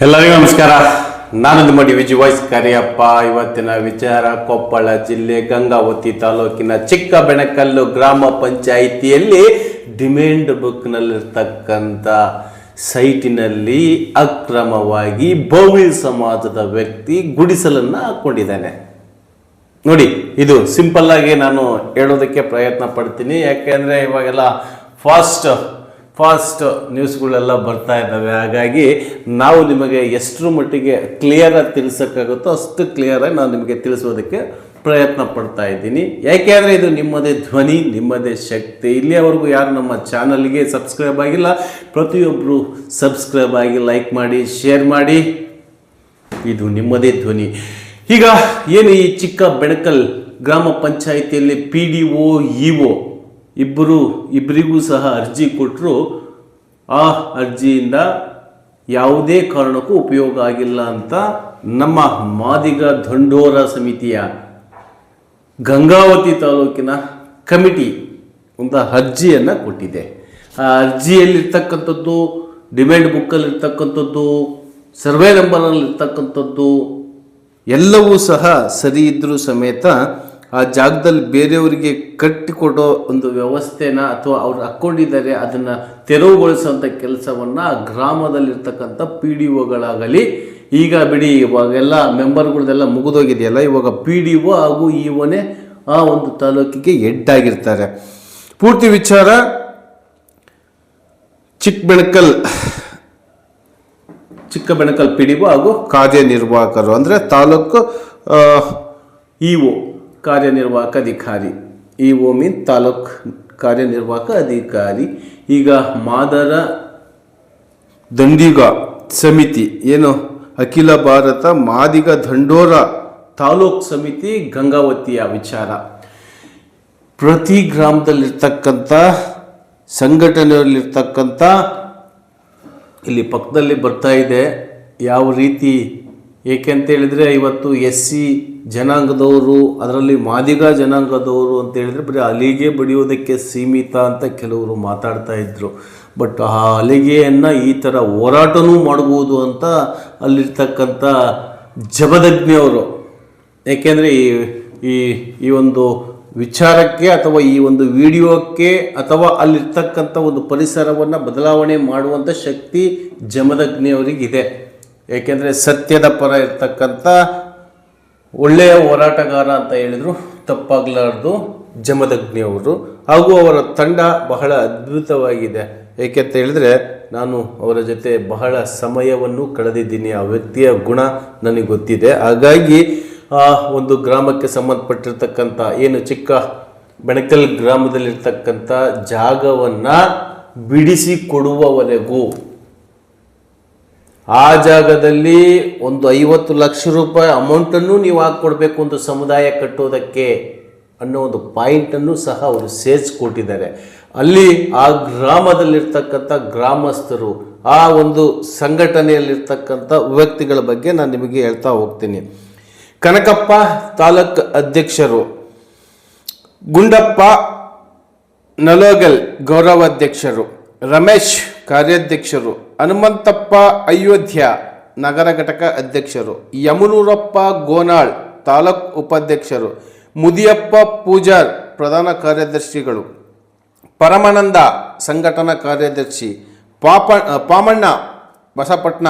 ಎಲ್ಲರಿಗೂ ನಮಸ್ಕಾರ. ನಾನು ನಿಮ್ಮ ಡಿ.ವಿ.ಜಿ. ವಾಯ್ಸ್ ಕರಿಯಪ್ಪ. ಇವತ್ತಿನ ವಿಚಾರ ಕೊಪ್ಪಳ ಜಿಲ್ಲೆ ಗಂಗಾವತಿ ತಾಲೂಕಿನ ಚಿಕ್ಕಬೆಣಕಲ್ಲು ಗ್ರಾಮ ಪಂಚಾಯಿತಿಯಲ್ಲಿ ಡಿಮ್ಯಾಂಡ್ ಬುಕ್ನಲ್ಲಿರ್ತಕ್ಕಂಥ ಸೈಟಿನಲ್ಲಿ ಅಕ್ರಮವಾಗಿ ಬೋವಿ ಸಮಾಜದ ವ್ಯಕ್ತಿ ಗುಡಿಸಲನ್ನು ಹಾಕ್ಕೊಂಡಿದ್ದಾನೆ. ನೋಡಿ, ಇದು ಸಿಂಪಲ್ ಆಗಿ ನಾನು ಹೇಳೋದಕ್ಕೆ ಪ್ರಯತ್ನ ಪಡ್ತೀನಿ. ಯಾಕೆಂದರೆ ಇವಾಗೆಲ್ಲ ಫಾಸ್ಟ್ ನ್ಯೂಸ್ಗಳೆಲ್ಲ ಬರ್ತಾ ಇದ್ದಾವೆ. ಹಾಗಾಗಿ ನಾವು ನಿಮಗೆ ಎಷ್ಟರ ಮಟ್ಟಿಗೆ ಕ್ಲಿಯರಾಗಿ ತಿಳಿಸೋಕ್ಕಾಗುತ್ತೋ ಅಷ್ಟು ಕ್ಲಿಯರಾಗಿ ನಾನು ನಿಮಗೆ ತಿಳಿಸೋದಕ್ಕೆ ಪ್ರಯತ್ನ ಪಡ್ತಾ ಇದ್ದೀನಿ. ಯಾಕೆಂದರೆ ಇದು ನಿಮ್ಮದೇ ಧ್ವನಿ, ನಿಮ್ಮದೇ ಶಕ್ತಿ. ಇಲ್ಲಿಯವರೆಗೂ ಯಾರು ನಮ್ಮ ಚಾನಲ್ಗೆ ಸಬ್ಸ್ಕ್ರೈಬ್ ಆಗಿಲ್ಲ, ಪ್ರತಿಯೊಬ್ಬರು ಸಬ್ಸ್ಕ್ರೈಬ್ ಆಗಿ ಲೈಕ್ ಮಾಡಿ, ಶೇರ್ ಮಾಡಿ. ಇದು ನಿಮ್ಮದೇ ಧ್ವನಿ. ಈಗ ಏನು ಈ ಚಿಕ್ಕಬೆಣಕಲ್ ಗ್ರಾಮ ಪಂಚಾಯಿತಿಯಲ್ಲಿ PDO EO ಇಬ್ಬರಿಗೂ ಸಹ ಅರ್ಜಿ ಕೊಟ್ಟರು. ಆ ಅರ್ಜಿಯಿಂದ ಯಾವುದೇ ಕಾರಣಕ್ಕೂ ಉಪಯೋಗ ಆಗಿಲ್ಲ ಅಂತ ನಮ್ಮ ಮಾದಿಗ ದಂಡೋರ ಸಮಿತಿಯ ಗಂಗಾವತಿ ತಾಲೂಕಿನ ಕಮಿಟಿ ಒಂದು ಅರ್ಜಿಯನ್ನು ಕೊಟ್ಟಿದೆ. ಆ ಅರ್ಜಿಯಲ್ಲಿರ್ತಕ್ಕಂಥದ್ದು, ಡಿಮ್ಯಾಂಡ್ ಬುಕ್ಕಲ್ಲಿರ್ತಕ್ಕಂಥದ್ದು, ಸರ್ವೆ ನಂಬರ್ನಲ್ಲಿರ್ತಕ್ಕಂಥದ್ದು ಎಲ್ಲವೂ ಸಹ ಸರಿ ಇದ್ದರೂ ಸಮೇತ ಆ ಜಾಗದಲ್ಲಿ ಬೇರೆಯವರಿಗೆ ಕಟ್ಟಿಕೊಡೋ ಒಂದು ವ್ಯವಸ್ಥೆನ ಅಥವಾ ಅವ್ರು ಹಾಕ್ಕೊಂಡಿದ್ದಾರೆ ಅದನ್ನು ತೆರವುಗೊಳಿಸೋಂಥ ಕೆಲಸವನ್ನು ಗ್ರಾಮದಲ್ಲಿರ್ತಕ್ಕಂಥ PDOಗಳಾಗಲಿ, ಈಗ ಬಿಡಿ ಇವಾಗೆಲ್ಲ ಮೆಂಬರ್ಗಳದೆಲ್ಲ ಮುಗಿದೋಗಿದೆಯಲ್ಲ, ಇವಾಗ PDO ಹಾಗೂ EOನೇ ಆ ಒಂದು ತಾಲೂಕಿಗೆ ಹೆಡ್ ಆಗಿರ್ತಾರೆ. ಪೂರ್ತಿ ವಿಚಾರ ಚಿಕ್ಕಬೆಣಕಲ್ PDO ಹಾಗೂ ಕಾರ್ಯನಿರ್ವಾಹಕರು ಅಂದರೆ ತಾಲೂಕು EO ಕಾರ್ಯನಿರ್ವಾಹಕ ಅಧಿಕಾರಿ. EO ಮೀನ್ ತಾಲೂಕು ಕಾರ್ಯನಿರ್ವಾಹಕ ಅಧಿಕಾರಿ. ಈಗ ಮಾದರ ದಂಡಿಗ ಸಮಿತಿ ಏನು ಅಖಿಲ ಭಾರತ ಮಾದಿಗ ದಂಡೋರ ತಾಲೂಕು ಸಮಿತಿ ಗಂಗಾವತಿಯ ವಿಚಾರ. ಪ್ರತಿ ಗ್ರಾಮದಲ್ಲಿರ್ತಕ್ಕಂಥ ಸಂಘಟನೆಯಲ್ಲಿರ್ತಕ್ಕಂಥ ಇಲ್ಲಿ ಪಕ್ಕದಲ್ಲಿ ಬರ್ತಾ ಇದೆ ಯಾವ ರೀತಿ. ಏಕೆಂತ ಹೇಳಿದರೆ ಇವತ್ತು SC ಜನಾಂಗದವರು, ಅದರಲ್ಲಿ ಮಾದಿಗ ಜನಾಂಗದವರು ಅಂತ ಹೇಳಿದರೆ ಬರೀ ಅಲಿಗೆ ಬಡಿಯೋದಕ್ಕೆ ಸೀಮಿತ ಅಂತ ಕೆಲವರು ಮಾತಾಡ್ತಾ ಇದ್ರು. ಬಟ್ ಆ ಅಲಿಗೆಯನ್ನು ಈ ಥರ ಹೋರಾಟನೂ ಮಾಡ್ಬೋದು ಅಂತ ಅಲ್ಲಿರ್ತಕ್ಕಂಥ ಜಮದಗ್ನಿಯವರು, ಏಕೆಂದರೆ ಈ ಒಂದು ವಿಚಾರಕ್ಕೆ ಅಥವಾ ಈ ಒಂದು ವಿಡಿಯೋಕ್ಕೆ ಅಥವಾ ಅಲ್ಲಿರ್ತಕ್ಕಂಥ ಒಂದು ಪರಿಸರವನ್ನು ಬದಲಾವಣೆ ಮಾಡುವಂಥ ಶಕ್ತಿ ಜಮದಗ್ನಿಯವರಿಗಿದೆ. ಏಕೆಂದರೆ ಸತ್ಯದ ಪರ ಇರ್ತಕ್ಕಂಥ ಒಳ್ಳೆಯ ಹೋರಾಟಗಾರ ಅಂತ ಹೇಳಿದ್ರು ತಪ್ಪಾಗಲಾರ್ದು ಜಮದಗ್ನಿಯವರು. ಹಾಗೂ ಅವರ ತಂಡ ಬಹಳ ಅದ್ಭುತವಾಗಿದೆ. ಏಕೆಂತ ಹೇಳಿದ್ರೆ ನಾನು ಅವರ ಜೊತೆ ಬಹಳ ಸಮಯವನ್ನು ಕಳೆದಿದ್ದೀನಿ. ಆ ವ್ಯಕ್ತಿಯ ಗುಣ ನನಗೆ ಗೊತ್ತಿದೆ. ಹಾಗಾಗಿ ಆ ಒಂದು ಗ್ರಾಮಕ್ಕೆ ಸಂಬಂಧಪಟ್ಟಿರ್ತಕ್ಕಂಥ ಏನು ಚಿಕ್ಕಬೆಣಕಲ್ ಗ್ರಾಮದಲ್ಲಿರ್ತಕ್ಕಂಥ ಜಾಗವನ್ನು ಬಿಡಿಸಿ ಕೊಡುವವರೆಗೂ ಆ ಜಾಗದಲ್ಲಿ ಒಂದು 50 ಲಕ್ಷ ರೂಪಾಯಿ ಅಮೌಂಟನ್ನು ನೀವು ಹಾಕ್ಕೊಡ್ಬೇಕು ಒಂದು ಸಮುದಾಯ ಕಟ್ಟೋದಕ್ಕೆ ಅನ್ನೋ ಒಂದು ಪಾಯಿಂಟನ್ನು ಸಹ ಅವರು ಸೇರಿಸ್ಕೊಟ್ಟಿದ್ದಾರೆ. ಅಲ್ಲಿ ಆ ಗ್ರಾಮದಲ್ಲಿರ್ತಕ್ಕಂಥ ಗ್ರಾಮಸ್ಥರು, ಆ ಒಂದು ಸಂಘಟನೆಯಲ್ಲಿರ್ತಕ್ಕಂಥ ವ್ಯಕ್ತಿಗಳ ಬಗ್ಗೆ ನಾನು ನಿಮಗೆ ಹೇಳ್ತಾ ಹೋಗ್ತೀನಿ. ಕನಕಪ್ಪ ತಾಲೂಕು ಅಧ್ಯಕ್ಷರು, ಗುಂಡಪ್ಪ ನಲೋಗಲ್ ಗೌರವಾಧ್ಯಕ್ಷರು, ರಮೇಶ್ ಕಾರ್ಯಾಧ್ಯಕ್ಷರು, ಹನುಮಂತಪ್ಪ ಅಯೋಧ್ಯ ನಗರ ಘಟಕ ಅಧ್ಯಕ್ಷರು, ಯಮನೂರಪ್ಪ ಗೋನಾಳ್ ತಾಲೂಕು ಉಪಾಧ್ಯಕ್ಷರು, ಮುದಿಯಪ್ಪ ಪೂಜಾರ್ ಪ್ರಧಾನ ಕಾರ್ಯದರ್ಶಿಗಳು, ಪರಮಾನಂದ ಸಂಘಟನಾ ಕಾರ್ಯದರ್ಶಿ, ಪಾಮಣ್ಣ ಬಸಪಟ್ನ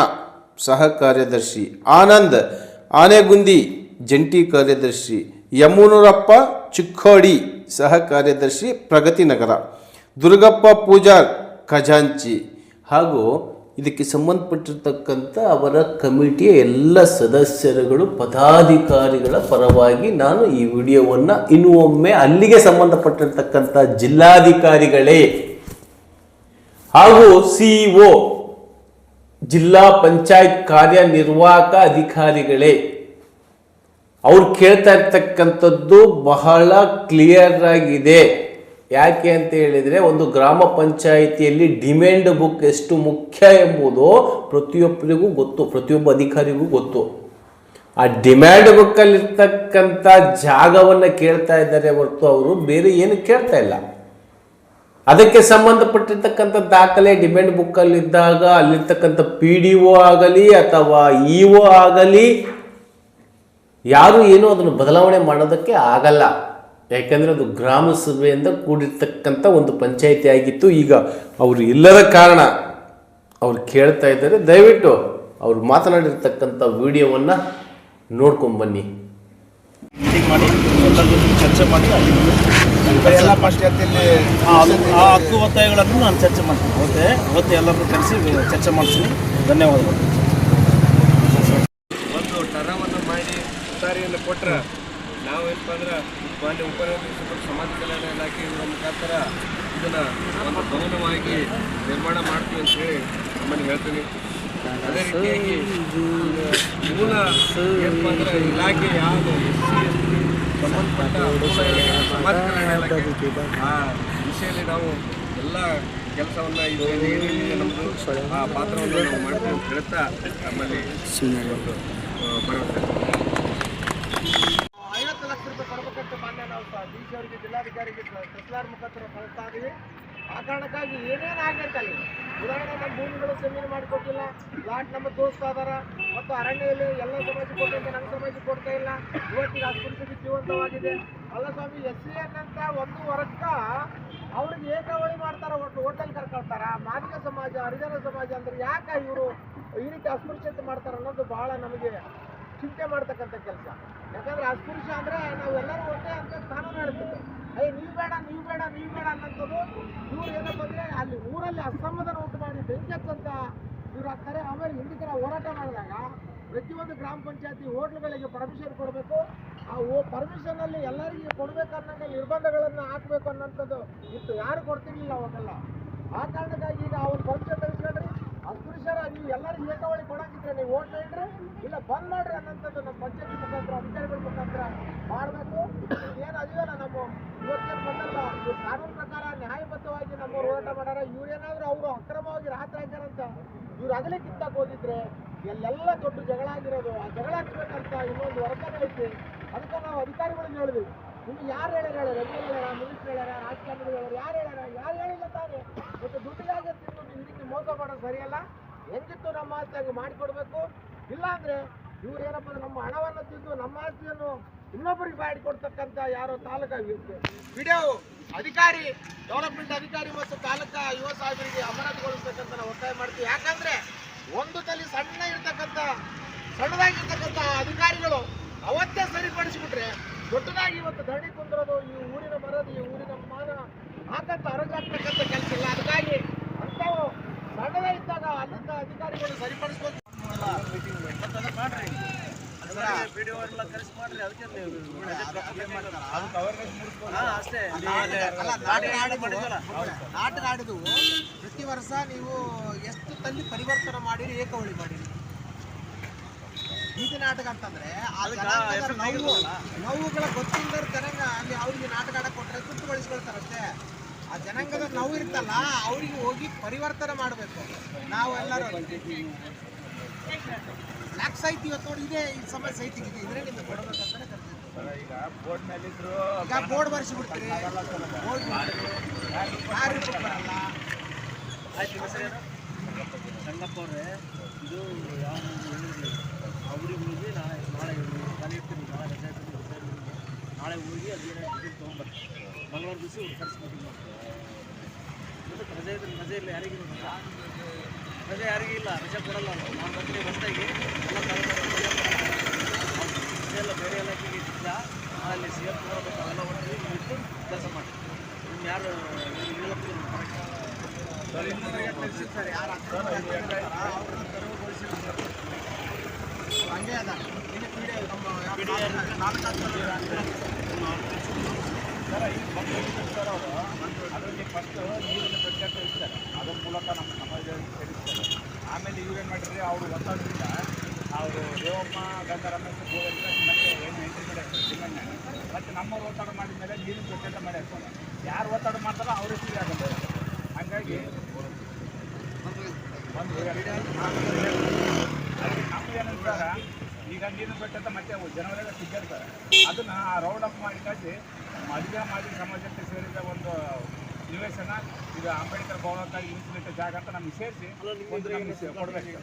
ಸಹ ಕಾರ್ಯದರ್ಶಿ, ಆನಂದ್ ಆನೆಗುಂದಿ ಜಂಟಿ ಕಾರ್ಯದರ್ಶಿ, ಯಮನೂರಪ್ಪ ಚಿಕ್ಕೋಡಿ ಸಹ ಕಾರ್ಯದರ್ಶಿ ಪ್ರಗತಿ ನಗರ, ದುರ್ಗಪ್ಪ ಪೂಜಾರ್ ಖಜಾಂಚಿ ಹಾಗೂ ಇದಕ್ಕೆ ಸಂಬಂಧಪಟ್ಟಿರ್ತಕ್ಕಂಥ ಅವರ ಕಮಿಟಿಯ ಎಲ್ಲ ಸದಸ್ಯರುಗಳು, ಪದಾಧಿಕಾರಿಗಳ ಪರವಾಗಿ ನಾನು ಈ ವಿಡಿಯೋವನ್ನು ಇನ್ನೂ ಒಮ್ಮೆ ಅಲ್ಲಿಗೆ ಸಂಬಂಧಪಟ್ಟಿರ್ತಕ್ಕಂಥ ಜಿಲ್ಲಾಧಿಕಾರಿಗಳೇ ಹಾಗೂ CEO ಜಿಲ್ಲಾ ಪಂಚಾಯತ್ ಕಾರ್ಯನಿರ್ವಾಹಕ ಅಧಿಕಾರಿಗಳೇ ಅವ್ರು ಕೇಳ್ತಾ ಇರ್ತಕ್ಕಂಥದ್ದು ಬಹಳ ಕ್ಲಿಯರ್ ಆಗಿದೆ. ಯಾಕೆ ಅಂತ ಹೇಳಿದರೆ ಒಂದು ಗ್ರಾಮ ಪಂಚಾಯಿತಿಯಲ್ಲಿ ಡಿಮ್ಯಾಂಡ್ ಬುಕ್ ಎಷ್ಟು ಮುಖ್ಯ ಎಂಬುದು ಪ್ರತಿಯೊಬ್ಬರಿಗೂ ಗೊತ್ತು, ಪ್ರತಿಯೊಬ್ಬ ಅಧಿಕಾರಿಗೂ ಗೊತ್ತು. ಆ ಡಿಮ್ಯಾಂಡ್ ಬುಕ್ಕಲ್ಲಿರ್ತಕ್ಕಂಥ ಜಾಗವನ್ನು ಕೇಳ್ತಾ ಇದ್ದಾರೆ ಹೊರತು ಅವರು ಬೇರೆ ಏನು ಕೇಳ್ತಾ ಇಲ್ಲ. ಅದಕ್ಕೆ ಸಂಬಂಧಪಟ್ಟಿರ್ತಕ್ಕಂಥ ದಾಖಲೆ ಡಿಮ್ಯಾಂಡ್ ಬುಕ್ಕಲ್ಲಿ ಇದ್ದಾಗ ಅಲ್ಲಿರ್ತಕ್ಕಂಥ PDO ಆಗಲಿ ಅಥವಾ EO ಆಗಲಿ ಯಾರು ಏನೂ ಅದನ್ನು ಬದಲಾವಣೆ ಮಾಡೋದಕ್ಕೆ ಆಗಲ್ಲ. ಯಾಕಂದರೆ ಅದು ಗ್ರಾಮ ಸಭೆಯಿಂದ ಕೂಡಿರ್ತಕ್ಕಂಥ ಒಂದು ಪಂಚಾಯಿತಿ ಆಗಿತ್ತು. ಈಗ ಅವರು ಇಲ್ಲದ ಕಾರಣ ಅವ್ರು ಕೇಳ್ತಾ ಇದ್ದಾರೆ. ದಯವಿಟ್ಟು ಅವ್ರು ಮಾತನಾಡಿರ್ತಕ್ಕಂಥ ವಿಡಿಯೋವನ್ನು ನೋಡ್ಕೊಂಬನ್ನಿ. ಮೀಟಿಂಗ್ ಮಾಡಿ ಎಲ್ಲರ ಜೊತೆ ಚರ್ಚೆ ಮಾಡಿ ಎಲ್ಲ ಪಂಚಾಯತಿಯಲ್ಲಿ ಆ ಹಕ್ಕು ಒತ್ತಾಯಗಳನ್ನು ನಾನು ಚರ್ಚೆ ಮಾಡ್ತೀನಿ. ಇವತ್ತು ಎಲ್ಲರನ್ನು ಕರೆಸಿ ಚರ್ಚೆ ಮಾಡ್ತೀನಿ. ಧನ್ಯವಾದಗಳು. ಒಂದು ಟರವನ್ನು ಮಾಡಿ ಉತ್ತಾರಿಯನ್ನು ಕೊಟ್ಟರೆ ನಾವೇನಪ್ಪ ಅಂದ್ರೆ ಮಾನ್ಯ ಉಪನಿರ್ದೇಶಕರು ಸಮಾಜ ಕಲ್ಯಾಣ ಇಲಾಖೆ ಇದರ ಮುಖಾಂತರ ಇದನ್ನು ಒಂದು ಭವನವಾಗಿ ನಿರ್ಮಾಣ ಮಾಡ್ತೀವಿ ಅಂತ ಹೇಳಿ ನಮ್ಮನ್ನು ಹೇಳ್ತೀನಿ. ಅದೇ ರೀತಿಯಾಗಿ ಮೂಲ ಏನಪ್ಪ ಅಂದ್ರೆ ಇಲಾಖೆ ಯಾವುದು ಸಂಬಂಧಪಟ್ಟ ಸಮಾಜ ಕಲ್ಯಾಣ ಇಲಾಖೆ ಆ ವಿಷಯದಲ್ಲಿ ನಾವು ಎಲ್ಲ ಕೆಲಸವನ್ನು ಏನೇನಿದೆ ನಮ್ಮದು ಆ ಪಾತ್ರವನ್ನು ನಾವು ಮಾಡ್ತೀವಿ ಅಂತ ಹೇಳ್ತಾ ನಮ್ಮಲ್ಲಿ ಒಂದು ಭರವಸೆ. 50 ಲಕ್ಷ ರೂಪಾಯಿ ಕೊಡಬೇಕಂತ ಮಾನ್ಯ ನಾವು DC ಅವರಿಗೆ ಜಿಲ್ಲಾಧಿಕಾರಿಗೆ ತಹಸೀಲ್ದಾರ್ ಮುಖಾಂತರ ಕಳಿಸ್ತಾ ಇದ್ದೀವಿ. ಆ ಕಾರಣಕ್ಕಾಗಿ ಏನೇನು ಆಗೈತಲ್ಲಿ ಉದಾಹರಣೆ ನಮ್ಮ ಭೂಮಿಗಳು ಜಮೀನು ಮಾಡಿಕೊಟ್ಟಿಲ್ಲ, ಪ್ಲಾಟ್ ನಮ್ಮ ತೋರಿಸ್ತಾ ಇದಾರ ಮತ್ತು ಅರಣ್ಯದಲ್ಲಿ ಎಲ್ಲ ಸಮಾಜಕ್ಕೆ ಕೊಟ್ಟಂತೆ ನಮ್ಮ ಸಮಾಜಕ್ಕೆ ಕೊಡ್ತಾ ಇಲ್ಲ. ಇವತ್ತಿಗೆ ಅಸ್ಪೃಶ್ಯತೆ ಜೀವಂತವಾಗಿದೆ. ಅಲ್ಲ ಸ್ವಾಮಿ, SC ಅನ್ನಂತ ಒಂದು ವರ್ಗ ಅವ್ರಿಗೆ ಏಕಾವಳಿ ಮಾಡ್ತಾರ, ಒಟ್ಟು ಹೋಟೆಲ್ ಕರ್ಕೊಳ್ತಾರ. ಮಾದಿಗ ಸಮಾಜ, ಹರಿಜನ ಸಮಾಜ ಅಂದ್ರೆ ಯಾಕೆ ಇವರು ಈ ರೀತಿ ಅಸ್ಪೃಶ್ಯತೆ ಮಾಡ್ತಾರೆ ಅನ್ನೋದು ಬಹಳ ನಮಗೆ ಚಿಂತೆ ಮಾಡ್ತಕ್ಕಂಥ ಕೆಲಸ. ಯಾಕಂದ್ರೆ ಅಸ್ಪೃಶ್ಯ ಅಂದ್ರೆ ನಾವೆಲ್ಲರೂ ಒಂದೇ ಅಂತ ಕಾನೂನು ಹೇಳ್ತಿದ್ದೆ. ನೀವು ಬೇಡ ನೀವು ಬೇಡ ನೀವು ಬೇಡ ಅನ್ನೋಂಥದ್ದು ಇವ್ರು ಏನಪ್ಪ ಅಂದ್ರೆ ಅಲ್ಲಿ ಊರಲ್ಲಿ ಅಸಮಾಧಾನ ಉಂಟು ಮಾಡಿ ಬೆಂಕಿ ಹಚ್ಚಂತ ಇವ್ರು ಆಗ್ತಾರೆ. ಆಮೇಲೆ ಹಿಂದಿನ ಹೋರಾಟ ಮಾಡಿದಾಗ ಪ್ರತಿಯೊಂದು ಗ್ರಾಮ ಪಂಚಾಯತಿ ಹೋಟ್ಲುಗಳಿಗೆ ಪರ್ಮಿಷನ್ ಕೊಡಬೇಕು. ಆ ಪರ್ಮಿಷನ್ ಅಲ್ಲಿ ಎಲ್ಲರಿಗೆ ಕೊಡ್ಬೇಕನ್ನೋ ನಿರ್ಬಂಧಗಳನ್ನು ಹಾಕಬೇಕು ಅನ್ನೋಂಥದ್ದು ಇತ್ತು. ಯಾರು ಕೊಡ್ತಿರ್ಲಿಲ್ಲ ಅವಾಗೆಲ್ಲ. ಆ ಕಾರಣಕ್ಕಾಗಿ ಈಗ ಅವ್ರು ಪರ್ಮಿಷನ್ ತೆಗೆಸ್ಕೊಂಡ್ರಿ, ಅಸ್ಪೃಶ್ಯರ ನೀವು ಎಲ್ಲರಿಗೂ ಏಕಾವಳಿ ಕೊಡಂಗಿದ್ರೆ ನೀವು ಓಟ್ ನೀಡ್ರಿ, ಇಲ್ಲ ಬಂದ್ ಮಾಡ್ರಿ ಅನ್ನೋಂಥದ್ದು ನಮ್ಮ ಪಂಚಾಯತಿ ಮುಖಾಂತರ ಅಧಿಕಾರಿಗಳ ಮುಖಾಂತರ ಮಾಡಬೇಕು. ಏನು ಅದಿವಲ್ಲ ನಮ್ಮ ಇವತ್ತೇನು ಬಂದಲ್ಲ, ಇವ್ರು ಕಾನೂನು ಪ್ರಕಾರ ನ್ಯಾಯಬದ್ಧವಾಗಿ ನಮ್ಮವ್ರು ಹೋರಾಟ ಮಾಡ್ಯಾರ. ಇವ್ರೇನಾದ್ರೂ ಅವರು ಅಕ್ರಮವಾಗಿ ರಾತ್ರಿ ಹಾಕ್ಯಾರಂತ ಇವ್ರು ಅಗಲೇ ಕಿತ್ತಾಕ್ ಹೋಗಿದ್ರೆ ಎಲ್ಲೆಲ್ಲ ದೊಡ್ಡ ಜಗಳ ಆಗಿರೋದು. ಆ ಜಗಳ ಹಚ್ಬೇಕಂತ ಇನ್ನೊಂದು ವರ್ತನೆ ಐತಿ. ಅದಕ್ಕೆ ನಾವು ಅಧಿಕಾರಿಗಳಿಗೆ ಹೇಳಿದ್ವಿ, ನಿಮ್ಗೆ ಯಾರು ಹೇಳ್ಯಾರ? ರವಿ ಹೇಳ್ಯಾರ, ಮಿನಿಸ್ಟರ್ ಹೇಳ್ಯಾರ, ರಾಜಕಾರಣಿಗಳು ಹೇಳ್ಯಾರ, ಯಾರು ಹೇಳಿಲ್ಲ ತಾನೇ? ಮತ್ತು ದುಡ್ಡಿಗಾಗಿ ತಿಂದು ನೀವು ಇದಕ್ಕೆ ಮೋಸ ಮಾಡೋದು ಸರಿಯಲ್ಲ. ಹೆಂಗಿತ್ತು ನಮ್ಮ ಆಸ್ತಿ ಹಂಗೆ ಮಾಡಿಕೊಡ್ಬೇಕು. ಇಲ್ಲಾಂದ್ರೆ ಇವ್ರು ಏನಪ್ಪ ಅಂದ್ರೆ ನಮ್ಮ ಹಣವನ್ನು ತಿಂದು ನಮ್ಮ ಆಸ್ತಿಯನ್ನು ಇನ್ನೊಬ್ಬರಿಗೆ ಮಾಡಿಕೊಡ್ತಕ್ಕಂಥ ಯಾರೋ ತಾಲೂಕಾ ವಿಡಿಯೋ ಅಧಿಕಾರಿ, ಡೆವಲಪ್ಮೆಂಟ್ ಅಧಿಕಾರಿ ಮತ್ತು ತಾಲೂಕಾ ಯುವ ಸಾಹೇಬರಿಗೆ ಅಮಾನತುಗೊಳಿಸ್ತಕ್ಕಂಥ ನಾವು ಒತ್ತಾಯ ಮಾಡ್ತೀವಿ. ಯಾಕಂದ್ರೆ ಒಂದು ತಲೆ ಸಣ್ಣದಾಗಿರ್ತಕ್ಕಂಥ ಅಧಿಕಾರಿಗಳು ಅವತ್ತೇ ಸರಿಪಡಿಸಿಬಿಟ್ರೆ ದೊಡ್ಡದಾಗಿ ಇವತ್ತು ಧರಣಿ ಕುಂದಿರೋದು, ಈ ಊರಿನ ಮರದಿ, ಈ ಊರಿನ ಮಾನ ಹಾಕಂತ ಹರಜಾಗ್ತಕ್ಕಂಥ ಕೆಲಸ ಇಲ್ಲ. ಅದಕ್ಕಾಗಿ ಅಂಥವು ಸಣ್ಣದಾಗಿದ್ದಾಗ ಅಲ್ಲಿಂದ ಅಧಿಕಾರಿಗಳು ಸರಿಪಡಿಸ್ಬೇಕು. ನಾಟಕ ಆಡಿದ್ವು ಪ್ರತಿ ವರ್ಷ ನೀವು ಎಷ್ಟು ತಲ್ಲಿ ಪರಿವರ್ತನೆ ಮಾಡಿರಿ, ಏಕವಳಿ ಮಾಡಿರಿ. ಬೀದಿ ನಾಟಕ ಅಂತಂದ್ರೆ ನೋವುಗಳ ಗೊತ್ತಿಲ್ಲದ ಜನಾಂಗ ಅಲ್ಲಿ ಅವ್ರಿಗೆ ನಾಟಕ ಆಡಕ್ಕೆ ಕೊಟ್ಟರೆ ಸುತ್ತುಗೊಳಿಸ್ಕೊಳ್ತಾರಷ್ಟೇ. ಆ ಜನಾಂಗದ ನೋವು ಇರ್ತಲ್ಲ, ಅವ್ರಿಗೆ ಹೋಗಿ ಪರಿವರ್ತನೆ ಮಾಡಬೇಕು. ನಾವೆಲ್ಲರೂ ಲ್ಯಾಕ್ಸ್ ಐತಿ ಇವತ್ತು ನೋಡಿ, ಇದೇ ಈ ಸಮಸ್ಯೆ ಐತಿ, ಇದ್ರೆ ನಿಮ್ಗೆ ಕೊಡಬೇಕಂತಾನೆ ಕರ್ತೀವಿ. ಈಗ ಬೋರ್ಡ್ ಬರ್ಸಿಬಿಡ್ತೀರಿ, ಬೋರ್ಡ್ ಯಾರು ಬರಲ್ಲ. ಸಂಗಪ್ಪ ಅವ್ರೆ, ಇದು ಯಾವ ಅವ್ರಿಗೆ ಹೋಗಿ ನಾಳೆ ನಾನು ಇರ್ತೀನಿ, ನಾಳೆ ರಜೆ ಇರ್ತೀನಿ, ನಾಳೆ ಹೋಗಿ ಅದೇನೇ ತೊಗೊಂಬರ್ತೀನಿ. ಮಂಗಳವಾರ ದಿವಸ ಕರ್ಸಿ ಮೀಟಿಂಗ್ ಮಾಡ್ತೀವಿ. ಇವತ್ತು ರಜೆ ಇಲ್ಲ, ಯಾರಿಗಿಲ್ಲ ರಜೆ ಯಾರಿಗಿಲ್ಲ, ರಜೆ ಕೊಡಲ್ಲ. ನಾನು ಬರ್ತೀನಿ ಹೊಸದಾಗಿ ಎಲ್ಲ ಎಲ್ಲ ಬೇರೆ ಇಲಾಖೆಗೆ ಇದ್ದ ಅಲ್ಲಿ CM ತಗೋಬೇಕು, ಅವೆಲ್ಲ ಒಟ್ಟು ಇಟ್ಟು ಕೆಲಸ ಮಾಡಿ. ನಿಮ್ಗೆ ಯಾರು ತಿಳಿಸಿರ್ತಾರೆ, ಯಾರು ಹಂಗೆ ಅದ ಅದರಲ್ಲಿ ಫಸ್ಟು ನೀರನ್ನು ಪ್ರತ್ಯೇಕ ಇರ್ತಾರೆ, ಅದರ ಮೂಲಕ ನಮ್ಮ ಸಮಾಜ ತಿಳಿಸ್ತಾರೆ. ಆಮೇಲೆ ಇವ್ರೇನು ಮಾಡಿರಿ, ಅವರು ಒತ್ತಡದಿಂದ ಅವರು ದೇವಮ್ಮ ಗಂಧ ರಮೇಶ್ ಗೋವಿಂದ ಮತ್ತೆ ಏನು ಎಂಟ್ರಿ ಮಾಡಿ ಸಿಂಗಣ್ಣ ಮತ್ತು ನಮ್ಮವ್ರು ಒತ್ತಡ ಮಾಡಿದ ಮೇಲೆ ನೀರಿನ ಪ್ರತ್ಯೇಕ ಮಾಡಿ ಹಾಕ್ತಾರೆ. ಯಾರು ಒತ್ತಡ ಮಾಡ್ತಾರೋ ಅವ್ರಿಗೆ ಫ್ರೀ ಆಗುತ್ತೆ. ಹಾಗಾಗಿ ಒಂದು ನಮ್ಗೇನಂತಾರ ಈಗ ನೀರಿನ ಪ್ರತ್ಯೇಕ ಮತ್ತೆ ಜನವರಿಗೆ ಸಿಗ್ಗಿರ್ತಾರೆ. ಅದನ್ನು ರೌಂಡ್ ಅಪ್ ಮಾಡಿ ಕಳಿಸಿ ಅಡುಗೆ ಮಾಡಿ ಸಮಾಜಕ್ಕೆ ಸೇರಿದ ಒಂದು ನಿವೇಶನ ಇದು ಅಂಬೇಡ್ಕರ್ ಭವನಕ್ಕಾಗಿ ಮೀಸಲಿಟ್ಟ ಜಾಗ ಅಂತ ನಮ್ಗೆ ಸೇರಿಸಿ ಒಂದು ನಮಗೆ ಕೊಡಬೇಕು.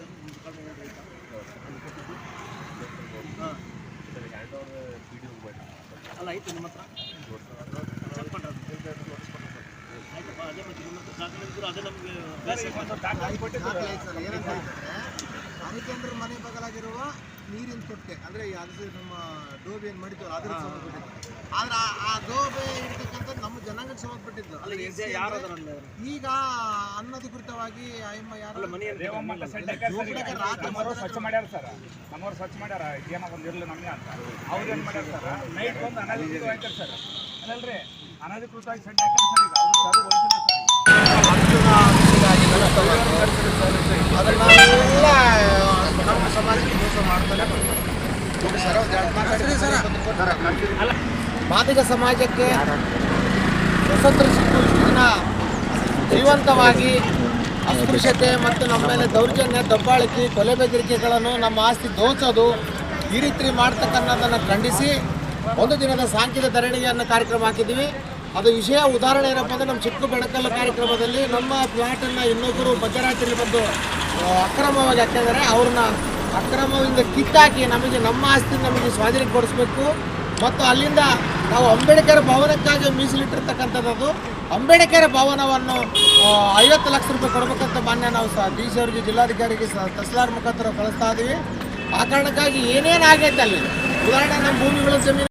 ಅಲ್ಲ ಐತೆ ನಿಮ್ಮ ಹತ್ರ ಚೆಕ್ ಮಾಡ್ರಿ ಆಯ್ತಪ್ಪ. ಅದೇ ಮತ್ತೆ ನಿಮ್ಮ ಹತ್ರ ದಾಖಲೆ ಇದ್ರು ಅದೇ ನಮಗೆ ಹರಿಚಂದ್ರ ಮನೆ ಬಗಲಾಗಿರುವ ನೀರಿನ ತೊಟ್ಟೆ ಅಂದರೆ ಅದು ನಮ್ಮ ಡೋಬಿ ಏನು ಮಾಡಿದ್ವಲ್ಲ ಅದ್ರ ಸಂಬಂಧಪಟ್ಟಿದ್ದು. ಆದ್ರೆ ಆ ಡೋಬೆ ಇರ್ತಕ್ಕಂಥದ್ದು ನಮ್ಮ ಜನಾಂಗಕ್ಕೆ ಸಂಬಂಧಪಟ್ಟಿದ್ದು. ಯಾರು ಅದರಲ್ಲ ಈಗ ಅನಧಿಕೃತವಾಗಿ ಅಯ್ಯಮ್ಮ ಯಾರು ದೇವಮ್ಮಕ್ಕ ಸೆಡ್ ನಮ್ಮವರು ಸ್ವಚ್ಛ ಮಾಡ್ಯಾರ ಸರ್. ನಮ್ಮವ್ರು ಸ್ವಚ್ಛ ಮಾಡ್ಯಾರ ಏನೋ ಒಂದು ಇರಲಿ ನಮಗೆ ಅಂತ. ಅವ್ರು ಏನು ಮಾಡ್ಯಾರ ಸರ್, ನೈಟ್ ಒಂದು ಅನಧಿಕೃತ ಹಾಕ್ಯಾರ ಸರ್. ಅಲ್ಲಲ್ರಿ ಅನಧಿಕೃತವಾಗಿ ಸೆಡ್ ಹಾಕ್ಯಾರ ಸರ್. ಈಗ ಅವ್ರು ಸರ್ ವಹಿಸಿಲ್ಲ ಅದನ್ನೆಲ್ಲ ನಮ್ಮ ಸಮಾಜಕ್ಕೆ ಮೋಸ ಮಾಡ್ತಾನೆ ಮಾದಿಗ ಸಮಾಜಕ್ಕೆ ಸ್ವತಂತ್ರ ಸಿಕ್ಕುವ ದಿನ ಜೀವಂತವಾಗಿ ಅಸ್ಪೃಶ್ಯತೆ ಮತ್ತು ನಮ್ಮ ಮೇಲೆ ದೌರ್ಜನ್ಯ, ದಬ್ಬಾಳಿಕೆ, ಕೊಲೆ ಬೆದರಿಕೆಗಳನ್ನು, ನಮ್ಮ ಆಸ್ತಿ ದೋಚೋದು ಈ ರೀತಿ ಮಾಡ್ತಕ್ಕನ್ನೋದನ್ನು ಖಂಡಿಸಿ ಒಂದು ದಿನದ ಸಾಂಖ್ಯದ ಧರಣಿಯನ್ನು ಕಾರ್ಯಕ್ರಮ ಹಾಕಿದ್ದೀವಿ. ಅದು ವಿಷಯ ಉದಾಹರಣೆ ಏನಪ್ಪ ಅಂದರೆ ನಮ್ಮ ಚಿಕ್ಕ ಬೆಳಕಲ್ಲ ಕಾರ್ಯಕ್ರಮದಲ್ಲಿ ನಮ್ಮ ಪ್ಲಾಟನ್ನು ಇನ್ನೊಬ್ಬರು ಮಧ್ಯರಾತ್ರಿ ಬಂದು ಅಕ್ರಮವಾಗಿ ಹಾಕಿದರೆ ಅವ್ರನ್ನ ಅಕ್ರಮದಿಂದ ಕಿತ್ತಾಕಿ ನಮಗೆ ನಮ್ಮ ಆಸ್ತಿ ನಮಗೆ ಸ್ವಾಧೀನಗೊಳಿಸಬೇಕು. ಮತ್ತು ಅಲ್ಲಿಂದ ನಾವು ಅಂಬೇಡ್ಕರ್ ಭವನಕ್ಕಾಗಿ ಮೀಸಲಿಟ್ಟಿರ್ತಕ್ಕಂಥದ್ದು ಅಂಬೇಡ್ಕರ್ ಭವನವನ್ನು 50 ಲಕ್ಷ ರೂಪಾಯಿ ಕೊಡಬೇಕಂತ ಮಾನ್ಯ ನಾವು ಡಿ ಸಿ ಅವರಿಗೆ, ಜಿಲ್ಲಾಧಿಕಾರಿಗೆ ತಹಸೀಲ್ದಾರ್ ಮುಖಾಂತರ ಕಳಿಸ್ತಾ ಇದ್ದೀವಿ. ಆ ಕಾರಣಕ್ಕಾಗಿ ಏನೇನು ಆಗೈತೆ ಅಲ್ಲಿ ಉದಾಹರಣೆ ನಮ್ಮ ಭೂಮಿಗಳ ಜಮೀನು